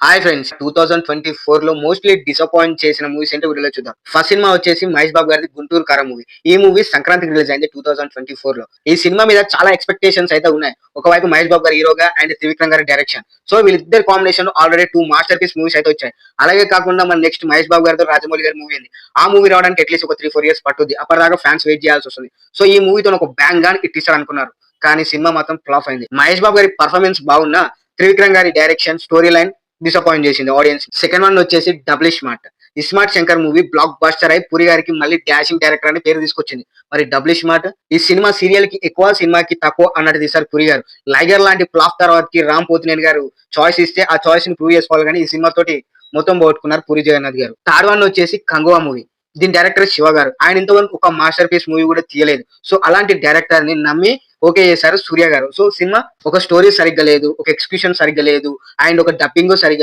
Hi friends 2024 లో mostly disappoint చేసిన movies ఏంటో వీడియోలో చూద్దాం. ఫస్ట్ సినిమా వచ్చేసి మహేష్ బాబు గారిది 'గుంటూరు కారం' మూవీ. ఈ మూవీ సంక్రాంతికి రిలీజ్ అయింది 2024 లో. ఈ సినిమా మీద చాలా ఎక్స్‌పెక్టేషన్స్ అయితే ఉన్నాయి. ఒకవైపు మహేష్ బాబు గారు హీరోగా అండ్ త్రివిక్రమ్ గారి డైరెక్షన్. సో వీళ్ళిద్దరి combination already 2 masterpiece movies అయితే వచ్చాయి. అలాగే కాకుండా మన నెక్స్ట్ మహేష్ బాబు గారితో రాజమౌళి గారి మూవీ ఉంది. ఆ మూవీ రావడానికి అట్‌లీస్ట్ ఒక 3, 4 ఇయర్స్ పట్టుద్ది. అప్పటిదాకా ఫ్యాన్స్ వెయిట్ చేయాల్సి వస్తుంది. సో ఈ మూవీతోని ఒక బ్యాంగ్ గాని ఇట్టిస్తారు అనుకున్నారు. కానీ సినిమా మాత్రం ఫ్లాప్ అయింది. మహేష్ బాబు గారి పర్ఫార్మెన్స్ బాగున్నా త్రివిక్రమ్ గారి డైరెక్షన్, స్టోరీ లైన్ డిసప్పాయింట్ చేసింది ఆడియన్స్. సెకండ్ వన్ వచ్చేసి double smart. ISmart Shankar movie block buster అయి పూరి గారికి మళ్ళీ డాషింగ్ డైరెక్టర్ అని పేరు తీసుకొచ్చింది. మరి డబుల్ స్మార్ట్ ఈ సినిమా సీరియల్ కి ఎక్కువ, సినిమాకి తక్కువ అన్నట్టు తీశారు పూరి గారు. లైగర్ లాంటి ఫ్లాప్ తర్వాతకి రామ్ పోతినేని గారు చాయిస్ ఇస్తే ఆ చాయిస్ ని ప్రూవ్ చేసుకోవాలి, కానీ ఈ సినిమా తోటి మొత్తం పోగొట్టుకున్నారు పూరి జగన్నాథ్ గారు. థర్డ్ వన్ వచ్చేసి కంగువా మూవీ. దీని డైరెక్టర్ శివ గారు. ఆయన ఇంతవరకు ఒక మాస్టర్ పీస్ మూవీ కూడా తీయలేదు. సో అలాంటి డైరెక్టర్ ని నమ్మి ఓకే చేశారు సూర్య గారు. సో సినిమా ఒక స్టోరీ సరిగ్గా లేదు, ఒక ఎక్స్క్యూషన్ సరిగ్గా లేదు, అండ్ ఒక డబ్బింగ్ సరిగ్గా